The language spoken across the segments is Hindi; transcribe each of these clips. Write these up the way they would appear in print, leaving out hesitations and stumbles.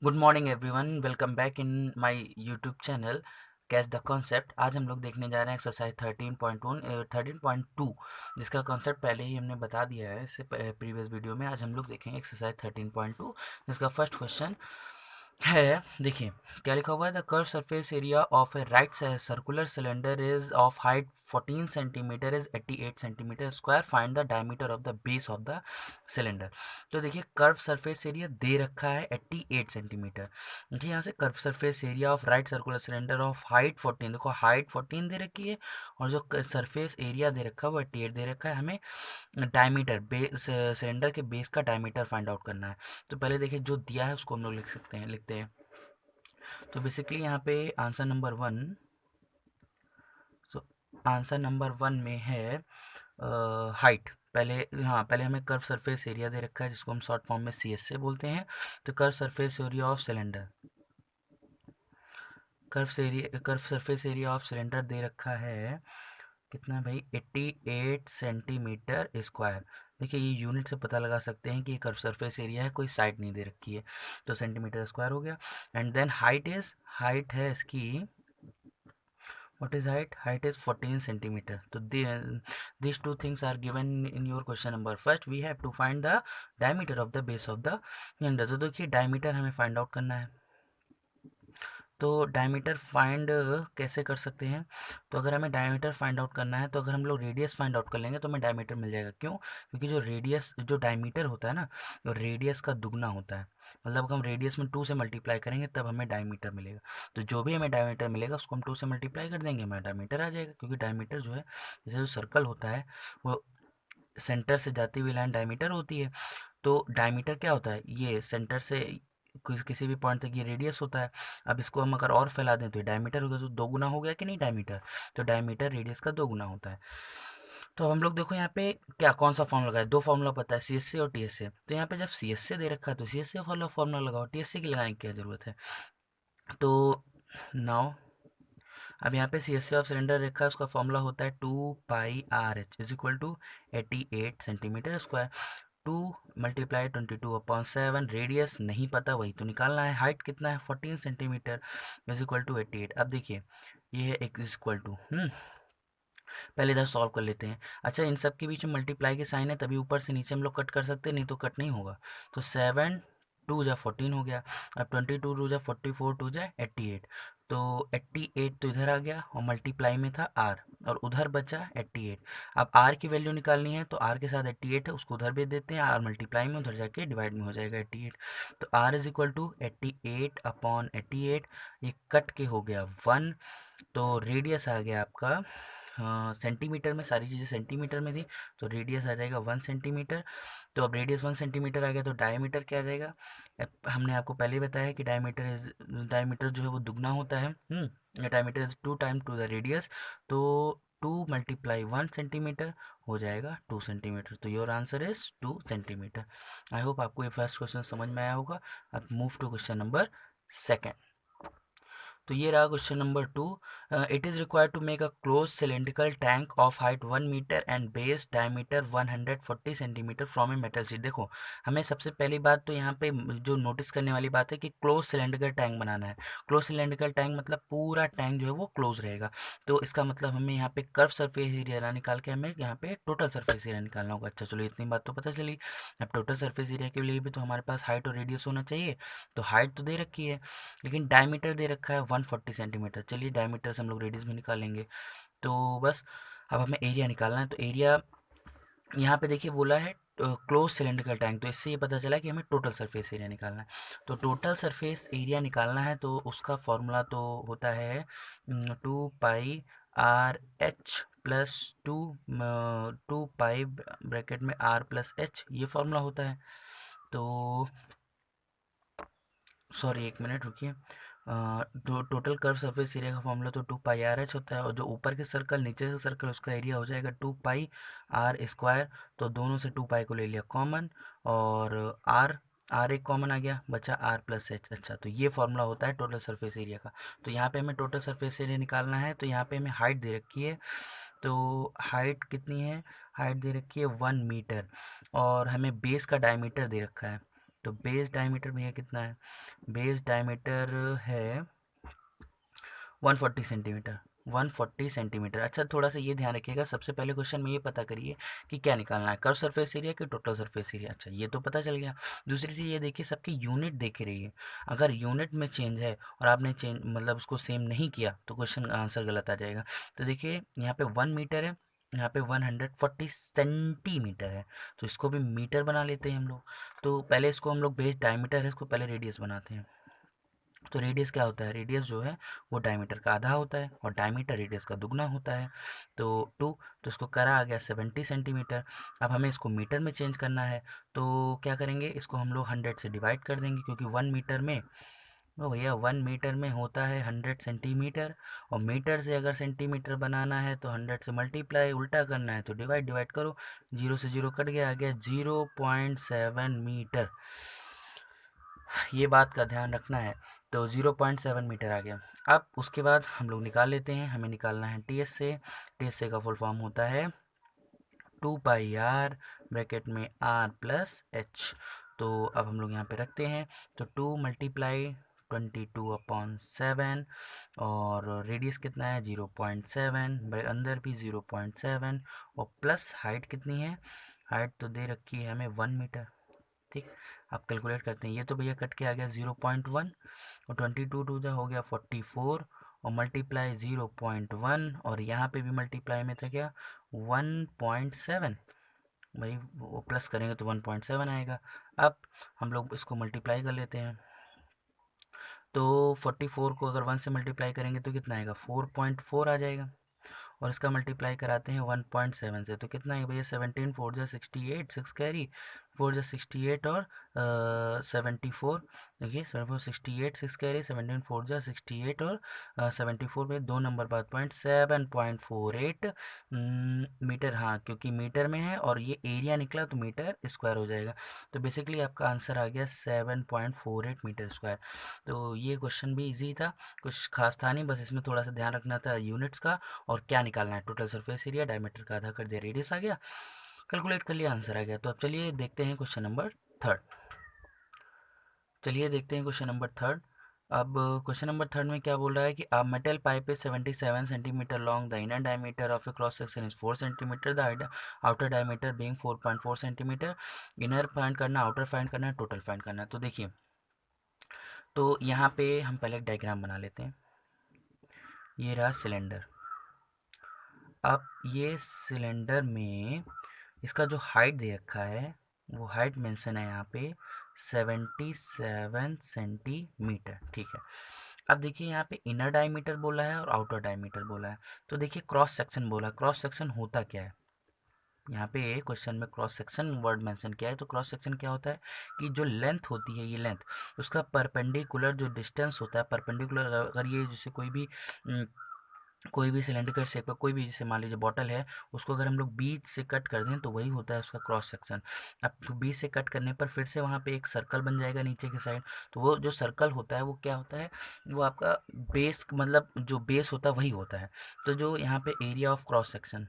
Good morning everyone, welcome back in my YouTube channel catch the concept. आज हम लोग देखने जा रहे हैं एक्सरसाइज 13.2 जिसका कॉन्सेप्ट पहले ही हमने बता दिया है इससे प्रीवियस वीडियो में। आज हम लोग देखेंगे एक्सरसाइज 13.2 जिसका फर्स्ट क्वेश्चन है। देखिए क्या लिखा हुआ है, the curve surface area of A right circular cylinder is of height 14 centimetre is 88 centimetre square, find the diameter of the base of the cylinder. तो देखिए कर्व सरफेस एरिया दे रखा है 88 सेंटीमीटर। देखिए यहाँ से curve surface area of right circular cylinder of height 14, देखो हाइट 14 दे रखी है और जो सरफेस एरिया दे रखा है वो 88 दे रखा है। हमें डायमीटर सिलेंडर के बेस का डायमीटर फाइंड आउट करना है। तो पहले देखिए जो दिया है उसको हम लोग लिखते हैं। तो बेसिकली यहाँ पे answer number one, so answer number one में है हाइट। पहले हाँ, पहले हमें कर्व सरफेस एरिया दे रखा है जिसको हम शॉर्ट फॉर्म में सी एस से बोलते हैं। तो curve surface area of cylinder, curve surface area of cylinder दे रखा है कितना भाई, 88 सेंटीमीटर स्क्वायर। देखिए ये यूनिट से पता लगा सकते हैं कि ये कर्व सरफेस एरिया है, कोई साइड नहीं दे रखी है, तो सेंटीमीटर स्क्वायर हो गया। एंड देन हाइट है इसकी, what is height is 14 centimeter. So these two things are given in your question number. First we have to find the diameter of the base of the cylinder. तो देखिए डायमीटर हमें फाइंड आउट करना है। तो डायमीटर फाइंड कैसे कर सकते हैं, तो अगर हमें डायमीटर फाइंड आउट करना है तो अगर हम लोग रेडियस फाइंड आउट कर लेंगे तो हमें डायमीटर मिल जाएगा। क्यों? क्योंकि जो डायमीटर होता है ना, वो रेडियस का दुगना होता है। मतलब अगर हम रेडियस में 2 से मल्टीप्लाई करेंगे तब हमें डायमीटर मिलेगा। तो जो भी हमें डायमीटर मिलेगा उसको हम 2 से मल्टीप्लाई कर देंगे, हमें डायमीटर आ जाएगा। क्योंकि डायमीटर जो है, जैसे जो सर्कल होता है वो सेंटर से जाती हुई लाइन डायमीटर होती है। तो डायमीटर क्या होता है, ये सेंटर से किसी भी पॉइंट तक ये रेडियस होता है। अब इसको हम अगर और फैला दें तो ये डायमीटर होगा, तो दो गुना हो गया कि नहीं डायमीटर। तो डायमीटर रेडियस का दो गुना होता है। तो अब हम लोग देखो यहाँ पे क्या कौन सा फॉर्मूला लगाए, दो फॉर्मूला पता है, सी एस सी और टी एस सी। तो यहाँ पे जब सी एस सी दे रखा है तो सी एस सी फॉर्मूला लगाओ, टी एस सी की लगाने की क्या जरूरत है। तो नाउ अब यहाँ पे C S C of cylinder रखा है, उसका फॉर्मूला होता है 2πRh is equal to 88 centimetre square. 2 multiply 22/7, radius नहीं पता वही तो निकालना है। हाइट कितना है 14 सेंटीमीटर इज इक्वल टू 88। अब देखिए ये है एक इज इक्वल टू पहले इधर सॉल्व कर लेते हैं। अच्छा इन सब के बीच में मल्टीप्लाई के साइन है तभी ऊपर से नीचे हम लोग कट कर सकते हैं, नहीं तो कट नहीं होगा। तो 7 2 जा 14 हो गया। अब 22 2 जा 44 2 जा 88। तो 88 तो इधर आ गया और मल्टीप्लाई में था आर और उधर बचा 88। अब आर की वैल्यू निकालनी है तो आर के साथ 88 है उसको उधर भेज देते हैं, आर मल्टीप्लाई में उधर जाके डिवाइड में हो जाएगा 88। तो आर इज इक्वल टू 88/88। ये कट के हो गया 1। तो रेडियस आ गया आपका सेंटीमीटर में, सारी चीज़ें सेंटीमीटर में थी तो रेडियस आ जाएगा 1 सेंटीमीटर। तो अब रेडियस 1 सेंटीमीटर आ गया तो डायमीटर क्या आ जाएगा। हमने आपको पहले ही बताया कि डायमीटर जो है वो दुगना होता है। Diameter is 2 time to the radius. तो 2 × 1 सेंटीमीटर हो जाएगा 2 सेंटीमीटर। तो your answer is 2 centimetre. I hope आपको ये फर्स्ट क्वेश्चन समझ में आया होगा। अब move to question number second. तो ये रहा question number 2। It is required to make a close cylindrical tank of height 1 metre and base diameter 140 centimetre from a metal sheet. देखो हमें सबसे पहली बात तो यहाँ पे जो नोटिस करने वाली बात है कि क्लोज सिलेंड्रिकल टैंक बनाना है। क्लोज सिलेंड्रिकल टैंक मतलब पूरा टैंक जो है वो क्लोज रहेगा। तो इसका मतलब हमें यहाँ पे कर्व सरफेस एरिया निकाल के हमें यहाँ पे टोटल सरफेस एरिया निकालना होगा। अच्छा चलो इतनी बात तो पता चली। अब टोटल सरफेस एरिया के लिए भी तो हमारे पास हाइट और रेडियस होना चाहिए। तो हाइट तो दे रखी है लेकिन डायमीटर दे रखा है 140 सेंटीमीटर। चलिए डायमीटर से हम लोग रेडियस भी निकालेंगे। तो बस अब हमें एरिया निकालना है। तो एरिया यहाँ पे देखिए बोला है क्लोज सिलेंड्रिकल टैंक, तो इससे ये पता चला कि हमें टोटल सरफेस एरिया निकालना है। तो टोटल सरफेस एरिया निकालना है तो उसका फॉर्मूला तो होता है 2πRh प्लस 2 पाई ब्रैकेट में R+H, ये फॉर्मूला होता है। तो सॉरी एक मिनट रुकिए। टोटल कर्व सरफेस एरिया का फॉर्मूला तो 2πRh होता है और जो ऊपर के सर्कल नीचे का सर्कल उसका एरिया हो जाएगा 2πR²। तो दोनों से 2 पाई को ले लिया कॉमन और आर आर एक कॉमन आ गया, बचा R+H। अच्छा तो ये फॉर्मूला होता है टोटल सरफेस एरिया का। तो यहाँ पे हमें टोटल सरफेस एरिया निकालना है। तो यहाँ पे हमें हाइट दे रखी है। तो हाइट कितनी है, हाइट दे रखी है 1 मीटर और हमें बेस का डायमीटर दे रखा है। तो बेस डायमीटर भैया कितना है, बेस डायमीटर है 140 सेंटीमीटर, 140 सेंटीमीटर। अच्छा थोड़ा सा ये ध्यान रखिएगा, सबसे पहले क्वेश्चन में ये पता करिए कि क्या निकालना है, कर्व सरफेस एरिया कि टोटल सरफेस एरिया। अच्छा ये तो पता चल गया। दूसरी चीज़ ये देखिए, सबकी यूनिट देख ही रही है, अगर यूनिट में चेंज है और आपने चेंज मतलब उसको सेम नहीं किया तो क्वेश्चन आंसर गलत आ जाएगा। तो देखिए यहाँ पे 1 मीटर है, यहाँ पे 140 सेंटीमीटर है, तो इसको भी मीटर बना लेते हैं हम लोग। तो पहले इसको हम लोग बेस डायमीटर है, इसको पहले रेडियस बनाते हैं। तो रेडियस क्या होता है, रेडियस जो है वो डायमीटर का आधा होता है और डायमीटर रेडियस का दुगना होता है। तो 2, तो इसको करा आ गया 70 सेंटीमीटर। अब हमें इसको मीटर में चेंज करना है, तो क्या करेंगे, इसको हम लोग 100 से डिवाइड कर देंगे, क्योंकि 1 मीटर में, ओ भैया 1 मीटर में होता है 100 सेंटीमीटर, और मीटर से अगर सेंटीमीटर बनाना है तो 100 से मल्टीप्लाई, उल्टा करना है तो डिवाइड, डिवाइड करो, जीरो से जीरो कट गया, आ गया 0.7 मीटर। ये बात का ध्यान रखना है। तो 0.7 मीटर आ गया। अब उसके बाद हम लोग निकाल लेते हैं, हमें निकालना है टी एस से। टी एस से का फुल फॉर्म होता है 2 पाई आर, ब्रैकेट में आर प्लस एच। तो अब हम लोग यहाँ पे रखते हैं, तो 2 × 22/7, और रेडियस कितना है 0.7, अंदर भी 0.7, और प्लस हाइट कितनी है, हाइट तो दे रखी है हमें 1 मीटर। ठीक, आप कैलकुलेट करते हैं, ये तो भैया कट के आ गया 0.1, और 22 जा हो गया 44, और मल्टीप्लाई 0.1, और यहाँ पे भी मल्टीप्लाई में था क्या 1.7, भाई वो प्लस करेंगे तो 1.7 आएगा। अब हम लोग इसको मल्टीप्लाई कर लेते हैं, तो 44 को अगर 1 से मल्टीप्लाई करेंगे तो कितना आएगा 4.4 आ जाएगा, और इसका मल्टीप्लाई कराते हैं 1.7 से, तो कितना है भैया 17 4 जा 68, 6 कैरी 4 जा 68, और 74, देखिए 74 68, 6 कैरी 17 4 जा 68, और 74 में 2 नंबर बाद पॉइंट 7.48 मीटर। हाँ क्योंकि मीटर में है और ये एरिया निकला तो मीटर स्क्वायर हो जाएगा। तो बेसिकली आपका आंसर आ गया 7.48 मीटर स्क्वायर। तो ये क्वेश्चन भी इजी था, कुछ खास था नहीं, बस इसमें थोड़ा सा ध्यान रखना था यूनिट्स का, और क्या निकालना है, टोटल सरफेस एरिया, डायमीटर का आधा कर दिया, रेडियस आ गया, कैलकुलेट कर लिया, आंसर आ गया। तो अब चलिए देखते हैं क्वेश्चन नंबर थर्ड। चलिए देखते हैं क्वेश्चन नंबर थर्ड। अब क्वेश्चन नंबर थर्ड में क्या बोल रहा है कि a metal pipe is 77 centimetre long, the inner diameter of A cross section is 4 centimetre, the outer diameter being 4.4 centimetre. Inner find करना, आउटर फाइंड करना है, टोटल फाइंड करना है। तो देखिए, तो यहाँ पे हम पहले एक डायग्राम बना लेते हैं। ये रहा सिलेंडर। अब ये सिलेंडर में इसका जो हाइट दे रखा है, वो हाइट मेंशन है यहाँ पे 77 सेंटीमीटर। ठीक है, अब देखिए यहाँ पे इनर डायमीटर बोला है और आउटर डायमीटर बोला है। तो देखिए क्रॉस सेक्शन बोला है, क्रॉस सेक्शन होता क्या है, यहाँ पे क्वेश्चन में क्रॉस सेक्शन वर्ड मेंशन किया है। तो क्रॉस सेक्शन क्या होता है कि जो लेंथ होती है, ये लेंथ, उसका परपेंडिकुलर जो डिस्टेंस होता है, परपेंडिकुलर, अगर ये जैसे कोई भी सिलेंड्रिकल शेप का कोई भी, जैसे मान लीजिए बॉटल है, उसको अगर हम लोग बीच से कट कर दें तो वही होता है उसका क्रॉस सेक्शन। अब तो बीच से कट करने पर फिर से वहाँ पे एक सर्कल बन जाएगा नीचे की साइड, तो वो जो सर्कल होता है वो क्या होता है, वो आपका बेस, मतलब जो बेस होता है वही होता है। तो जो यहाँ पे एरिया ऑफ क्रॉस सेक्शन,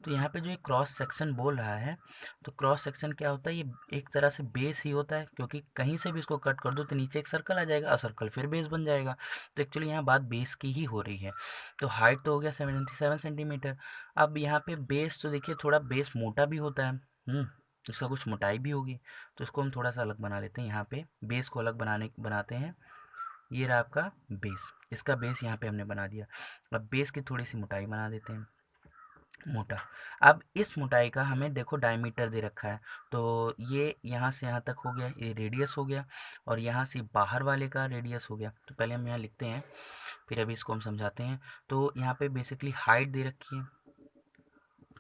तो यहाँ पे जो ये क्रॉस सेक्शन बोल रहा है, तो क्रॉस सेक्शन क्या होता है, ये एक तरह से बेस ही होता है, क्योंकि कहीं से भी इसको कट कर दो तो नीचे एक सर्कल आ जाएगा और सर्कल फिर बेस बन जाएगा। तो एक्चुअली यहाँ बात बेस की ही हो रही है। तो हाइट तो हो गया 77 सेंटीमीटर। अब यहाँ पे बेस, तो देखिए थोड़ा बेस मोटा भी होता है, इसका कुछ मोटाई भी होगी, तो इसको हम थोड़ा सा अलग बना लेते हैं। यहाँ पे बेस को अलग बनाते हैं। ये रहा आपका बेस, इसका बेस यहाँ पे हमने बना दिया। अब बेस की थोड़ी सी मोटाई बना देते हैं, मोटा। अब इस मोटाई का हमें देखो डायमीटर दे रखा है, तो ये यहाँ से यहाँ तक हो गया, ये रेडियस हो गया, और यहाँ से बाहर वाले का रेडियस हो गया। तो पहले हम यहाँ लिखते हैं, फिर अभी इसको हम समझाते हैं। तो यहाँ पे बेसिकली हाइट दे रखी है,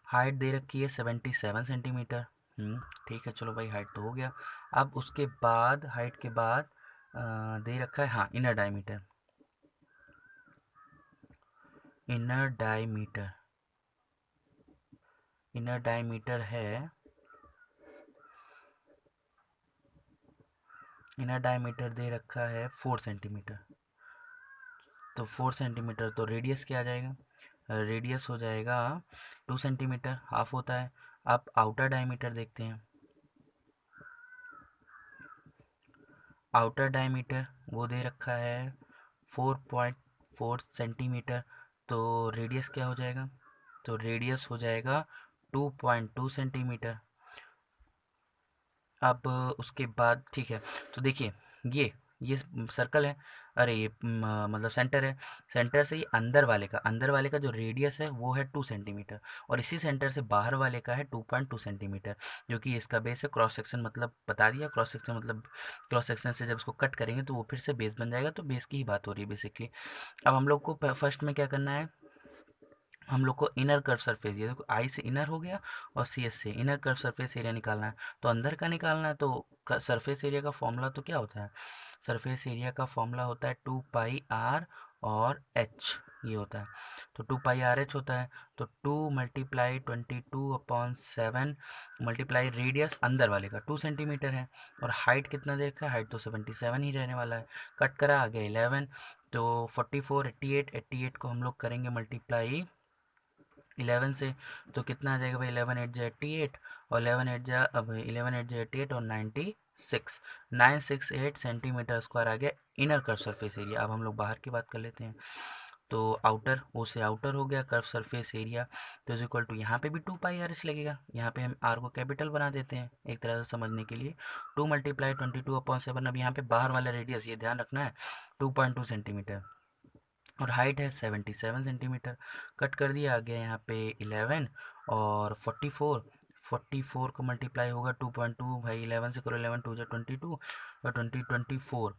हाइट दे रखी है 77 सेंटीमीटर। ठीक है, चलो भाई हाइट तो हो गया। अब उसके बाद हाइट के बाद दे रखा है, हाँ, inner diameter. Inner diameter, inner diameter है, इनर डायमीटर दे रखा है 4 सेंटीमीटर। तो 4 सेंटीमीटर, तो रेडियस क्या आ जाएगा, रेडियस हो जाएगा 2 सेंटीमीटर, हाफ होता है। अब आउटर डायमीटर देखते हैं। आउटर डायमीटर वो दे रखा है 4.4 सेंटीमीटर। तो रेडियस क्या हो जाएगा? तो रेडियस हो जाएगा 2.2 सेंटीमीटर। अब उसके बाद ठीक है, तो देखिए ये सर्कल है, अरे ये मतलब सेंटर है। सेंटर से ये अंदर वाले का जो रेडियस है वो है 2 सेंटीमीटर, और इसी सेंटर से बाहर वाले का है 2.2 सेंटीमीटर, जो कि इसका बेस है। क्रॉस सेक्शन मतलब बता दिया, क्रॉस सेक्शन मतलब क्रॉस सेक्शन से जब इसको कट करेंगे तो वो फिर से बेस बन जाएगा, तो बेस की ही बात हो रही है बेसिकली। अब हम लोग को फर्स्ट में क्या करना है, हम लोग को इनर कर्व सरफेस, ये देखो आई से इनर हो गया और सी एस से इनर कर्व सरफेस एरिया निकालना है। तो अंदर का निकालना है, तो सरफेस एरिया का फॉर्मूला तो क्या होता है? सरफेस एरिया का फॉर्मूला होता है 2 पाई आर और एच, ये होता है। तो 2 पाई आर एच होता है। तो 2 × 22/7 मल्टीप्लाई रेडियस अंदर वाले का 2 सेंटीमीटर है, और हाइट कितना दे रखा है? हाइट तो 77 ही रहने वाला है। कट करा आ गया 11। तो 44, 88 को हम लोग करेंगे मल्टीप्लाई 11 से, तो कितना आ जाएगा भाई? 11 8 जा 88, और 11 8 जा 88 और 968 सेंटीमीटर स्क्वायर आ गया इनर कर्व सरफेस एरिया। अब हम लोग बाहर की बात कर लेते हैं। तो आउटर, ओ से आउटर हो गया कर्व सरफेस एरिया, तो इज इक्वल टू यहाँ पे भी 2 पाई आर एस लगेगा। यहाँ पे हम आर को कैपिटल बना देते हैं एक तरह से समझने के लिए। 2 × 22/7। अब यहाँ पे बाहर वाला रेडियस, ये ध्यान रखना है, 2.2 सेंटीमीटर, और हाइट है 77 सेंटीमीटर। कट कर दिया, आ गया यहाँ पे 11 और 44 को मल्टीप्लाई होगा 2.2, भाई 11 से करो, 11 2 जा 22 और 24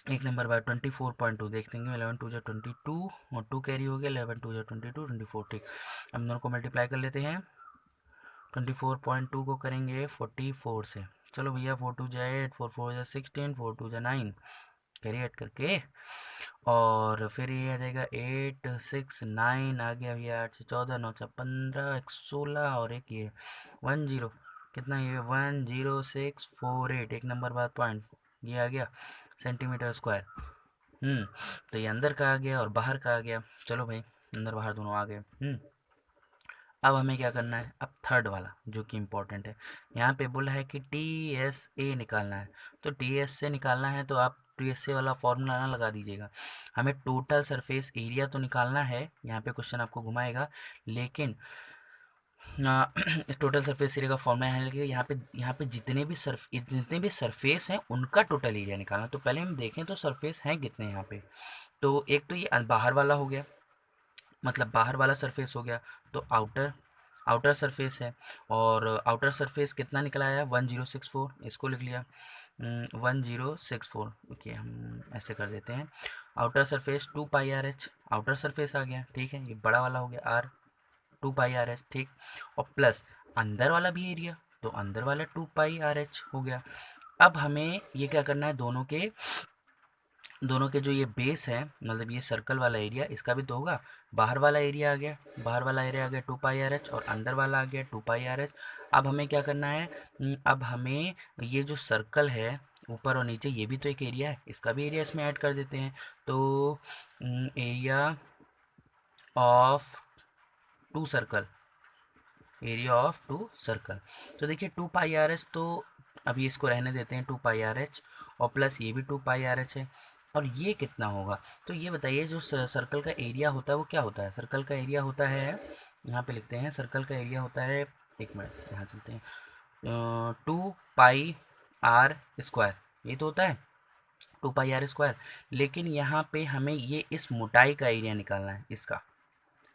एक नंबर बाद 24.2 देख देंगे। 11 2 जा 22 और 2 कैरी हो गया, 11 2 जा 22 24, ठीक। हम दोनों को मल्टीप्लाई कर लेते हैं। 24.2 को करेंगे 44 से, चलो भैया 4 2 जा 8, 4 4 जा 16, 4 2 जा 9, कैरी ऐड करके, और फिर ये आ जाएगा 8 6 9, आ गया भैया 8 से 14, 9 से 15, एक 16 और एक ये 10, कितना ये 10648, एक नंबर बाद पॉइंट, ये आ गया सेंटीमीटर स्क्वायर। तो ये अंदर का आ गया और बाहर का आ गया। चलो भाई, अंदर बाहर दोनों आ गए। अब हमें क्या करना है? अब थर्ड वाला जो कि इम्पोर्टेंट है, यहाँ पे बोला है कि टी एस ए निकालना है। तो टी एस से निकालना है तो आप टी एस ए वाला फॉर्मूला ना लगा दीजिएगा, हमें टोटल सरफेस एरिया तो निकालना है। यहाँ पे क्वेश्चन आपको घुमाएगा, लेकिन इस टोटल सरफेस एरिया का फॉर्मूला है कि यहाँ पे जितने भी सरफेस हैं उनका टोटल एरिया निकालना। तो पहले हम देखें तो सरफेस हैं कितने यहाँ पे। तो एक तो ये बाहर वाला हो गया, मतलब बाहर वाला सरफेस हो गया। तो आउटर आउटर सरफेस है, और आउटर सरफेस कितना निकला है? 1064, इसको लिख लिया 1064। ओके, हम ऐसे कर देते हैं। आउटर सरफेस 2 पाई आर एच, आउटर सरफेस आ गया, ठीक है, ये बड़ा वाला हो गया आर, 2 पाई आर एच, ठीक। और प्लस अंदर वाला भी एरिया, तो अंदर वाला 2 पाई आर एच हो गया। अब हमें ये क्या करना है, दोनों के जो ये बेस है, मतलब ये सर्कल वाला एरिया, इसका भी तो होगा। बाहर वाला एरिया आ गया, बाहर वाला एरिया आ गया 2 पाई आर एच, और अंदर वाला आ गया 2 पाई आर एच। अब हमें क्या करना है, अब हमें ये जो सर्कल है ऊपर और नीचे, ये भी तो एक एरिया है, इसका भी एरिया इसमें ऐड कर देते हैं। तो area of two circle, area of two circle, तो देखिए 2 पाई आर एच, तो अभी इसको रहने देते हैं 2 पाई आर एच, और प्लस ये भी 2 पाई आर एच है। और ये कितना होगा? तो ये बताइए, जो सर्कल का एरिया होता है वो क्या होता है? सर्कल का एरिया होता है, यहाँ पे लिखते हैं, सर्कल का एरिया होता है, एक मिनट यहाँ चलते हैं, 2 पाई आर स्क्वायर, ये तो होता है 2 पाई आर स्क्वायर। लेकिन यहाँ पे हमें ये इस मोटाई का एरिया निकालना है, इसका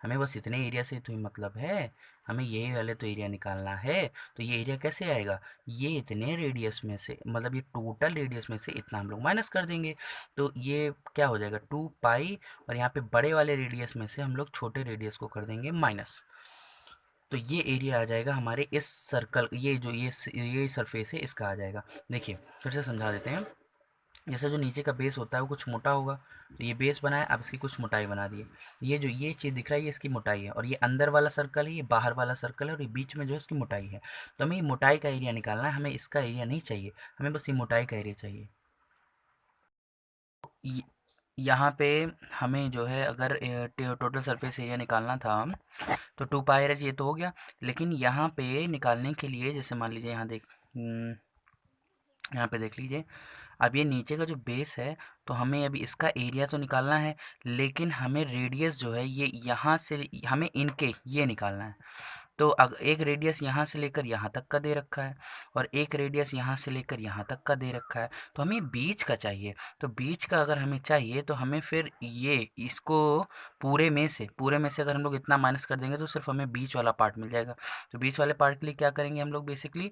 हमें बस इतने एरिया से तो ही मतलब है, हमें यही वाले तो एरिया निकालना है। तो ये एरिया कैसे आएगा? ये इतने रेडियस में से, मतलब ये टोटल रेडियस में से इतना हम लोग माइनस कर देंगे, तो ये क्या हो जाएगा 2 पाई, और यहाँ पे बड़े वाले रेडियस में से हम लोग छोटे रेडियस को कर देंगे माइनस। तो ये एरिया आ जाएगा हमारे इस सर्कल, ये जो ये सरफेस है इसका आ जाएगा। देखिए फिर से समझा देते हैं। जैसे जो नीचे का बेस होता है वो कुछ मोटा होगा, तो ये बेस बनाया, अब इसकी कुछ मोटाई बना दी है। ये चीज़ दिख रहा है, ये इसकी मोटाई है, और ये अंदर वाला सर्कल है, ये बाहर वाला सर्कल है, और ये बीच में जो है इसकी मोटाई है। तो हमें ये मोटाई का एरिया निकालना है, हमें इसका एरिया नहीं चाहिए, हमें बस ये मोटाई का एरिया चाहिए। य- यहाँ पे हमें जो है, अगर टोटल सरफेस एरिया निकालना था, तो 2 पाई आर एच ये तो हो गया। लेकिन यहाँ पे निकालने के लिए, जैसे मान लीजिए यहाँ देख, यहाँ पे देख लीजिए, अब ये नीचे का जो बेस है, तो हमें अभी इसका एरिया तो निकालना है, लेकिन हमें रेडियस जो है ये यहाँ से हमें इनके ये निकालना है। तो एक रेडियस यहाँ से लेकर यहाँ तक का दे रखा है, और एक रेडियस यहाँ से लेकर यहाँ तक का दे रखा है, तो हमें बीच का चाहिए। तो बीच का अगर हमें चाहिए तो हमें फिर ये इसको पूरे में से अगर हम लोग इतना माइनस कर देंगे तो सिर्फ हमें बीच वाला पार्ट मिल जाएगा। तो बीच वाले पार्ट के लिए क्या करेंगे हम लोग, बेसिकली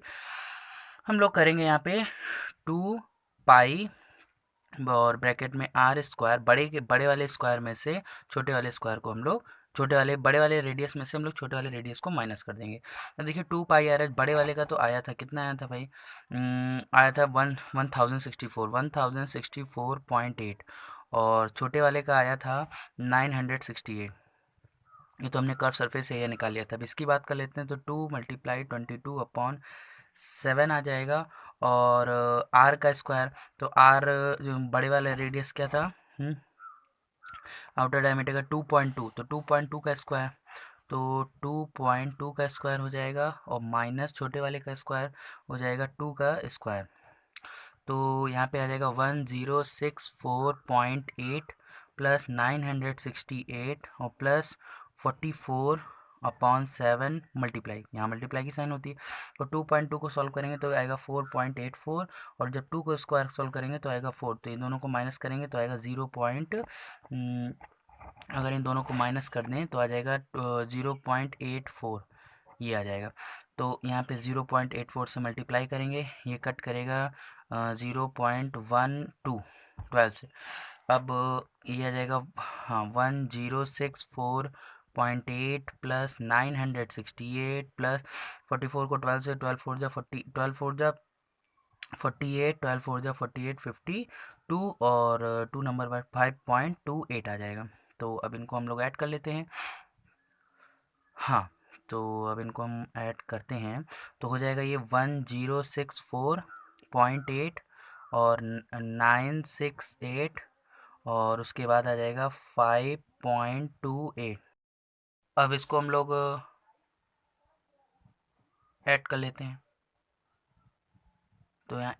हम लोग करेंगे यहाँ पे 2 पाई और ब्रैकेट में आर स्क्वायर, बड़े वाले स्क्वायर में से छोटे वाले स्क्वायर को हम लोग बड़े वाले रेडियस में से हम लोग छोटे वाले रेडियस को माइनस कर देंगे। अब देखिए 2 पाई आर, बड़े वाले का तो आया था, कितना आया था भाई, आया था 1064.8, और छोटे वाले का आया था 968। ये तो हमने कर्व सरफेस एरिया निकाल लिया था। अब इसकी बात कर लेते हैं, तो 2 × 22/7 आ जाएगा, और आर का स्क्वायर, तो आर जो बड़े वाला रेडियस क्या था, आउटर डायमीटर का 2.2, तो 2.2 का स्क्वायर, तो 2.2 का स्क्वायर हो जाएगा, और माइनस छोटे वाले का स्क्वायर हो जाएगा 2 का स्क्वायर। तो यहाँ पे आ जाएगा 1064.8 प्लस 968 और प्लस 44/7 मल्टीप्लाई, यहाँ मल्टीप्लाई की साइन होती है। तो 2.2 को सॉल्व करेंगे तो आएगा 4.84, और जब 2 को स्क्वायर सॉल्व करेंगे तो आएगा 4, तो इन दोनों को माइनस करेंगे तो आएगा 0. अगर इन दोनों को माइनस कर दें तो आ जाएगा 0.84, ये आ जाएगा। तो यहाँ पे 0.84 से मल्टीप्लाई करेंगे, ये कट करेगा 0.12 12 से। अब ये आ जाएगा, हाँ, 1064.8 प्लस 968 प्लस 44 को 12 से, 12 4 जा 48, 52, और 2 नंबर बाय 5.28 आ जाएगा। तो अब इनको हम लोग ऐड कर लेते हैं। हाँ, तो अब इनको हम ऐड करते हैं तो हो जाएगा ये 1064.8 और 968, और उसके बाद आ जाएगा 5.28। अब इसको हम लोग ऐड कर लेते हैं, तो यहाँ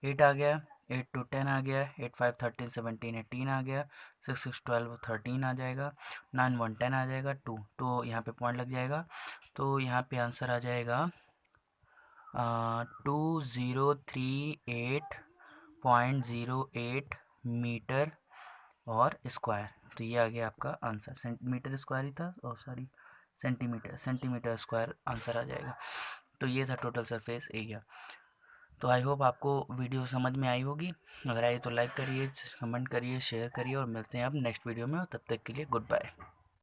8 आ गया, 8 2 10 आ गया, 8 5 13 17 18 आ गया, 6 6 12 13 आ जाएगा, 9 1 10 आ जाएगा, 2, तो यहाँ पे पॉइंट लग जाएगा। तो यहाँ पे आंसर आ जाएगा 2038.08 मीटर और स्क्वायर। तो ये आ गया आपका आंसर, सेंटीमीटर स्क्वायर ही था, और सॉरी, सेंटीमीटर स्क्वायर आंसर आ जाएगा। तो ये था टोटल सरफेस एरिया। तो आई होप आपको वीडियो समझ में आई होगी। अगर आई तो लाइक करिए, कमेंट करिए, शेयर करिए, और मिलते हैं अब नेक्स्ट वीडियो में। तब तक के लिए गुड बाय।